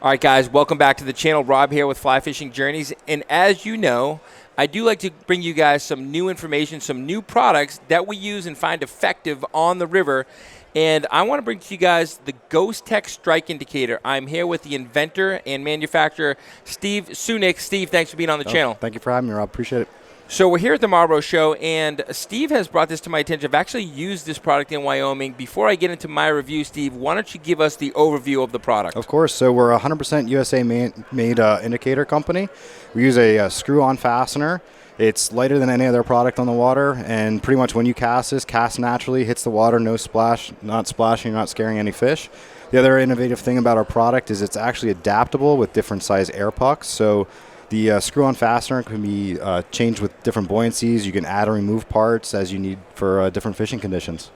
All right, guys, welcome back to the channel. Rob here with Fly Fishing Journeys. And as you know, I do like to bring you guys some new information, some new products that we use and find effective on the river. And I want to bring to you guys the GHOSTech Strike Indicator. I'm here with the inventor and manufacturer, Steve Sunick. Steve, thanks for being on the channel. Thank you for having me, Rob. Appreciate it. So we're here at the Marlboro Show, and Steve has brought this to my attention. I've actually used this product in Wyoming. Before I get into my review, Steve, why don't you give us the overview of the product? Of course. So we're a 100% USA made indicator company. We use a screw-on fastener. It's lighter than any other product on the water, and pretty much when you cast this, cast naturally, hits the water, no splash, not splashing, not scaring any fish. The other innovative thing about our product is it's actually adaptable with different size air pucks. So the screw-on fastener can be changed with different buoyancies. You can add or remove parts as you need for different fishing conditions.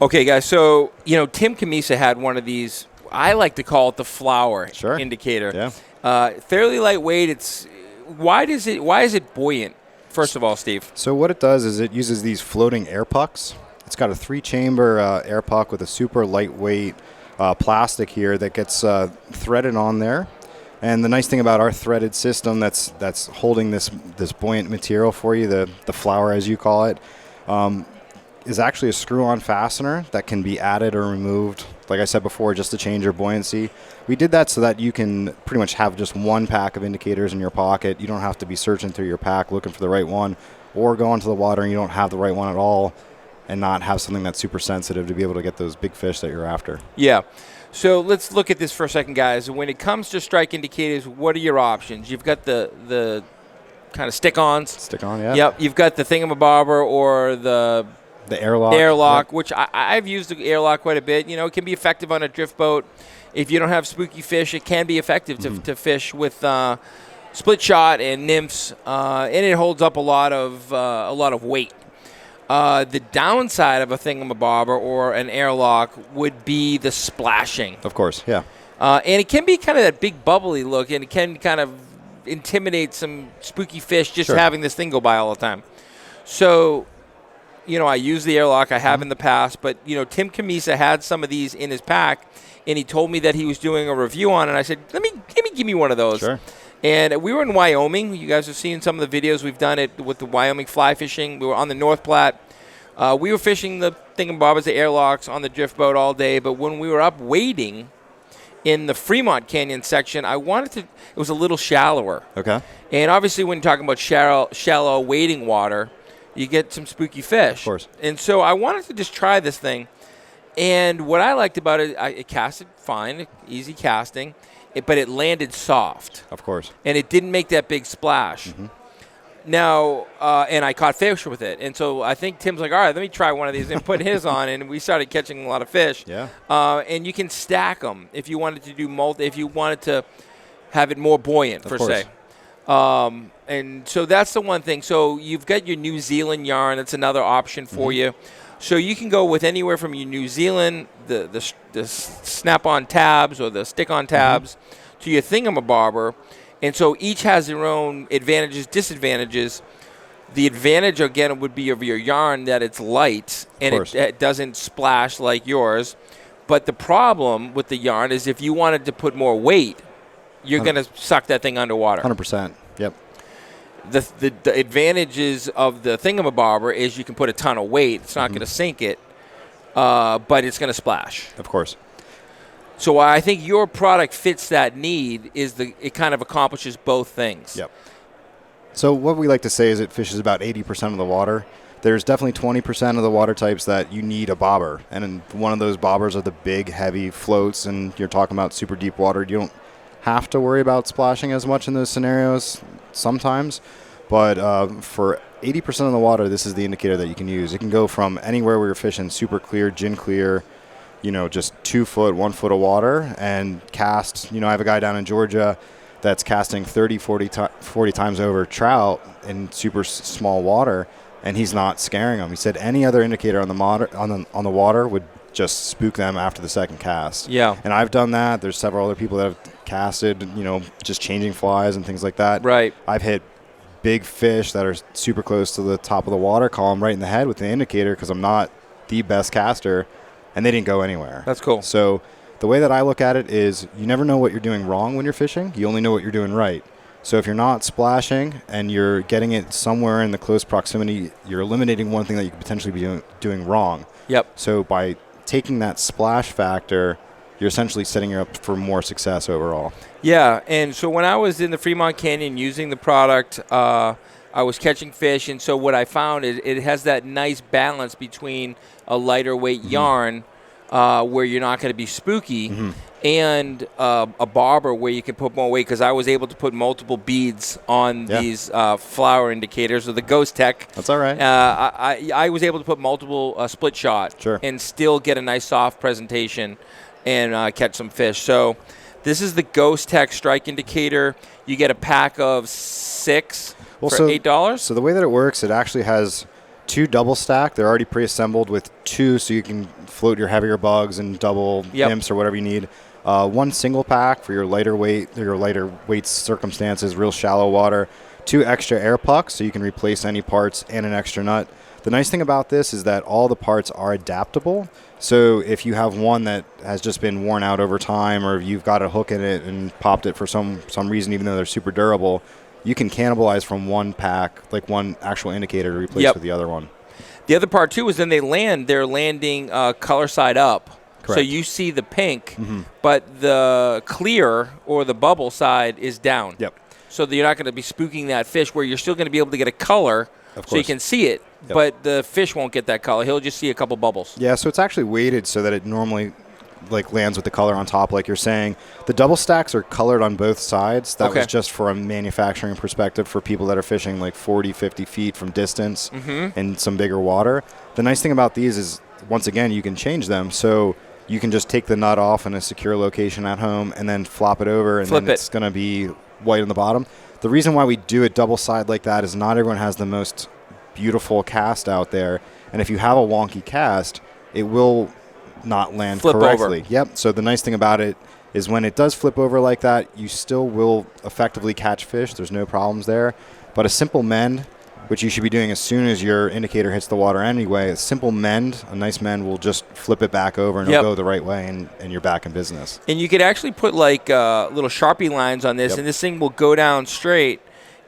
Okay, guys. So, Tim Camisa had one of these. I like to call it the flower indicator. Yeah. Fairly lightweight. Why is it buoyant? First of all, Steve. So what it does is it uses these floating air pucks. It's got a 3-chamber air puck with a super lightweight plastic here that gets threaded on there. And the nice thing about our threaded system that's holding this buoyant material for you, the flower as you call it, is actually a screw-on fastener that can be added or removed, like I said before, just to change your buoyancy. We did that so that you can pretty much have just one pack of indicators in your pocket. You don't have to be searching through your pack looking for the right one, or go into the water and you don't have the right one at all and not have something that's super sensitive to be able to get those big fish that you're after. Yeah. So let's look at this for a second, guys. When it comes to strike indicators, what are your options? You've got the kind of stick-ons. Stick-on, yeah. Yep. You've got the thingamabobber or the airlock. Yep. Which I've used the airlock quite a bit. It can be effective on a drift boat. If you don't have spooky fish, it can be effective to fish with split shot and nymphs, and it holds up a lot of weight. The downside of a thingamabobber or an airlock would be the splashing. Of course, yeah. And it can be kind of that big bubbly look, and it can kind of intimidate some spooky fish just having this thing go by all the time. So, I use the airlock. I have in the past, but, Tim Camisa had some of these in his pack, and he told me that he was doing a review on it. And I said, give me one of those. Sure. And we were in Wyoming. You guys have seen some of the videos we've done it with the Wyoming fly fishing. We were on the North Platte. We were fishing the thingamabobbers, the airlocks, on the drift boat all day. But when we were up wading in the Fremont Canyon section, it was a little shallower. Okay. And obviously when you're talking about shallow wading water, you get some spooky fish. Of course. And so I wanted to just try this thing. And what I liked about it, it casted fine, easy casting. But it landed soft. Of course. And it didn't make that big splash. Mm-hmm. Now, and I caught fish with it. And so I think Tim's like, all right, let me try one of these and put his on. And we started catching a lot of fish. Yeah. And you can stack them if you wanted to do if you wanted to have it more buoyant, per se. And so that's the one thing. So you've got your New Zealand yarn. That's another option for you. So you can go with anywhere from your New Zealand, the snap-on tabs or the stick-on tabs to your thingamabobber. And so each has their own advantages, disadvantages. The advantage, again, would be of your yarn that it's light and it doesn't splash like yours. But the problem with the yarn is if you wanted to put more weight, you're going to suck that thing underwater. 100%. Yep. The advantages of the thingamabobber is you can put a ton of weight. It's not going to sink it, but it's going to splash. Of course. So I think your product fits that need. It kind of accomplishes both things. Yep. So what we like to say is it fishes about 80% of the water. There's definitely 20% of the water types that you need a bobber, and one of those bobbers are the big, heavy floats, and you're talking about super deep water. You don't have to worry about splashing as much in those scenarios sometimes, but for 80% of the water, this is the indicator that you can use. It can go from anywhere where you're fishing super clear, gin clear, just 2 foot, 1 foot of water, and cast. I have a guy down in Georgia that's casting 30, 40 times over trout in super small water, and he's not scaring them. He said any other indicator on the water would just spook them after the second cast. Yeah. And I've done that. There's several other people that have casted, just changing flies and things like that. Right. I've hit big fish that are super close to the top of the water column right in the head with the indicator because I'm not the best caster, and they didn't go anywhere. That's cool. So the way that I look at it is you never know what you're doing wrong when you're fishing. You only know what you're doing right. So if you're not splashing and you're getting it somewhere in the close proximity, you're eliminating one thing that you could potentially be doing wrong. Yep. So by taking that splash factor, you're essentially setting you up for more success overall. Yeah, and so when I was in the Fremont Canyon using the product, I was catching fish, and so what I found is it has that nice balance between a lighter weight yarn where you're not going to be spooky and a bobber where you can put more weight, because I was able to put multiple beads on these flower indicators, or the GHOSTech. That's all right. I was able to put multiple split shot and still get a nice soft presentation and catch some fish. So this is the GHOSTech Strike Indicator. You get a pack of 6 for $8. So the way that it works, it actually has 2 double stack. They're already pre-assembled with 2, so you can float your heavier bugs and double imps or whatever you need. 1 single pack for your lighter weight circumstances, real shallow water. 2 extra air pucks, so you can replace any parts and an extra nut. The nice thing about this is that all the parts are adaptable. So if you have one that has just been worn out over time, or you've got a hook in it and popped it for some reason, even though they're super durable, you can cannibalize from one pack, like one actual indicator, to replace with the other one. The other part, too, is then they're landing color side up. Correct. So you see the pink, but the clear or the bubble side is down. Yep. So that you're not going to be spooking that fish, where you're still going to be able to get a color so you can see it, but the fish won't get that color. He'll just see a couple bubbles. Yeah, so it's actually weighted so that it normally lands with the color on top, like you're saying. The double stacks are colored on both sides. That was just for a manufacturing perspective for people that are fishing like 40, 50 feet from distance in some bigger water. The nice thing about these is, once again, you can change them. So you can just take the nut off in a secure location at home and then flop it over, and then it's going to be white on the bottom. The reason why we do it double side like that is not everyone has the most beautiful cast out there. And if you have a wonky cast, it will not land correctly. Yep. So the nice thing about it is when it does flip over like that, you still will effectively catch fish. There's no problems there. But a simple mend, which you should be doing as soon as your indicator hits the water anyway, a simple mend, a nice mend, will just flip it back over and it'll go the right way, and you're back in business. And you could actually put like little Sharpie lines on this, and this thing will go down straight.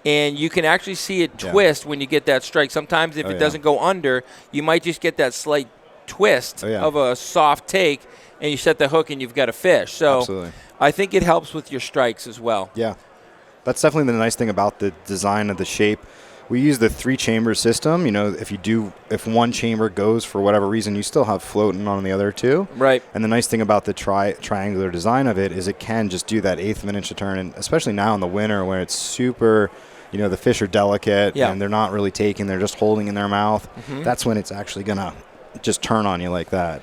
And you can actually see it twist when you get that strike. Sometimes if it doesn't go under, you might just get that slight twist of a soft take, and you set the hook and you've got a fish. So I think it helps with your strikes as well. Yeah. That's definitely the nice thing about the design of the shape. We use the 3-chamber system. You know, if one chamber goes for whatever reason, you still have floating on the other 2. Right. And the nice thing about the triangular design of it is it can just do that 1/8 of an inch of turn, and especially now in the winter when it's super, the fish are delicate and they're not really taking, they're just holding in their mouth. That's when it's actually going to just turn on you like that.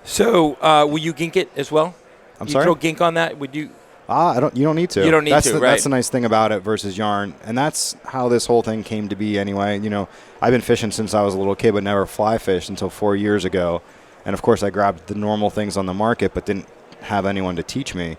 So will you gink it as well? I'm sorry? You throw gink on that? Would you? You don't need to. You don't need to, right. That's the nice thing about it versus yarn. And that's how this whole thing came to be anyway. I've been fishing since I was a little kid, but never fly fished until 4 years ago. And, of course, I grabbed the normal things on the market but didn't have anyone to teach me.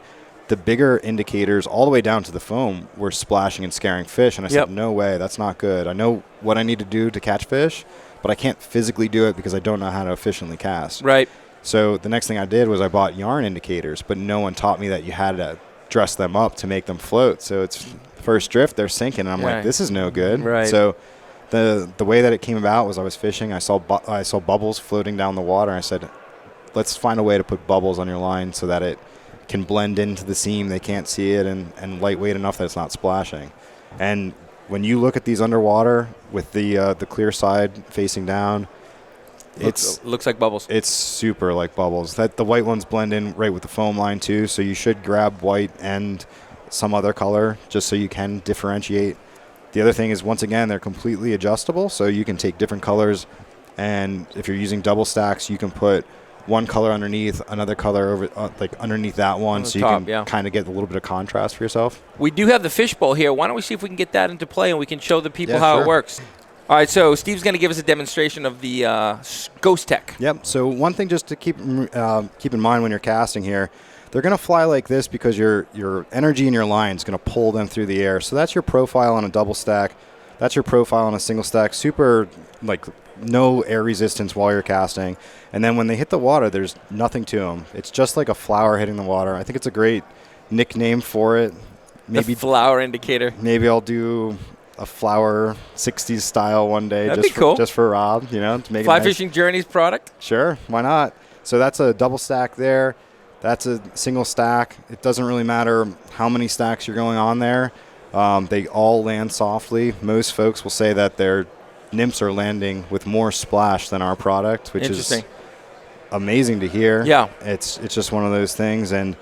The bigger indicators, all the way down to the foam, were splashing and scaring fish. And I said, no way, that's not good. I know what I need to do to catch fish, but I can't physically do it because I don't know how to efficiently cast. Right. So the next thing I did was I bought yarn indicators, but no one taught me that you had to dress them up to make them float. So it's first drift, they're sinking, and I'm like, this is no good. Right. So the way that it came about was I was fishing. I saw bubbles floating down the water. I said, let's find a way to put bubbles on your line so that it can blend into the seam. They can't see it, and lightweight enough that it's not splashing. And when you look at these underwater with the clear side facing down, looks like bubbles. It's super like bubbles. The white ones blend in right with the foam line too, so you should grab white and some other color just so you can differentiate. The other thing is, once again, they're completely adjustable, so you can take different colors, and if you're using double stacks, you can put one color underneath, another color over underneath that one, so you can kind of get a little bit of contrast for yourself. We do have the fishbowl here. Why don't we see if we can get that into play and we can show the people how it works. All right, so Steve's going to give us a demonstration of the GHOSTech. Yep. So one thing just to keep in mind when you're casting here, they're going to fly like this because your energy in your line is going to pull them through the air. So that's your profile on a double stack. That's your profile on a single stack. Super no air resistance while you're casting. And then when they hit the water, there's nothing to them. It's just like a flower hitting the water. I think it's a great nickname for it. Maybe the flower indicator. Maybe I'll do a flower 60s style one day. That'd be cool. Just for Rob, to make Fly it nice. Fishing Journeys product? Sure, why not? So that's a double stack there. That's a single stack. It doesn't really matter how many stacks you're going on there. They all land softly. Most folks will say that their nymphs are landing with more splash than our product, which is amazing to hear. Yeah. It's just one of those things. And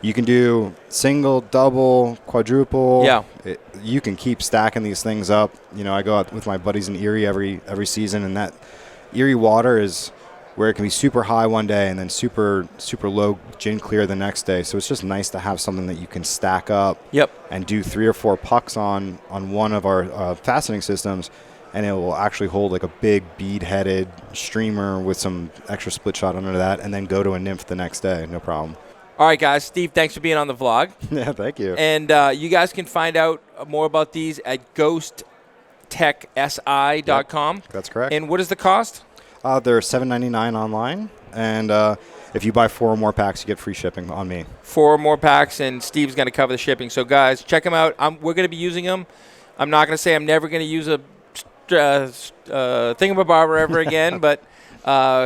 you can do single, double, quadruple. Yeah. You can keep stacking these things up. I go out with my buddies in Erie every season, and that Erie water is where it can be super high one day and then super, super low gin clear the next day. So it's just nice to have something that you can stack up and do 3 or 4 pucks on one of our fastening systems, and it will actually hold like a big bead-headed streamer with some extra split shot under that, and then go to a nymph the next day. No problem. All right, guys. Steve, thanks for being on the vlog. Yeah, thank you. And you guys can find out more about these at GHOSTechSI.com. Yep, that's correct. And what is the cost? They're $7.99 online, and if you buy 4 or more packs, you get free shipping on me. 4 or more packs, and Steve's going to cover the shipping. So, guys, check them out. We're going to be using them. I'm not going to say I'm never going to use a thingamabobber ever again, but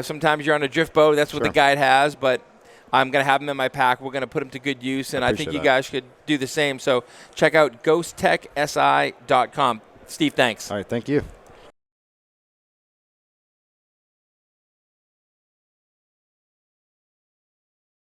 sometimes you're on a drift boat. That's what the guide has, but I'm going to have them in my pack. We're going to put them to good use, and I think you guys should do the same. So check out GHOSTechSI.com. Steve, thanks. All right, thank you.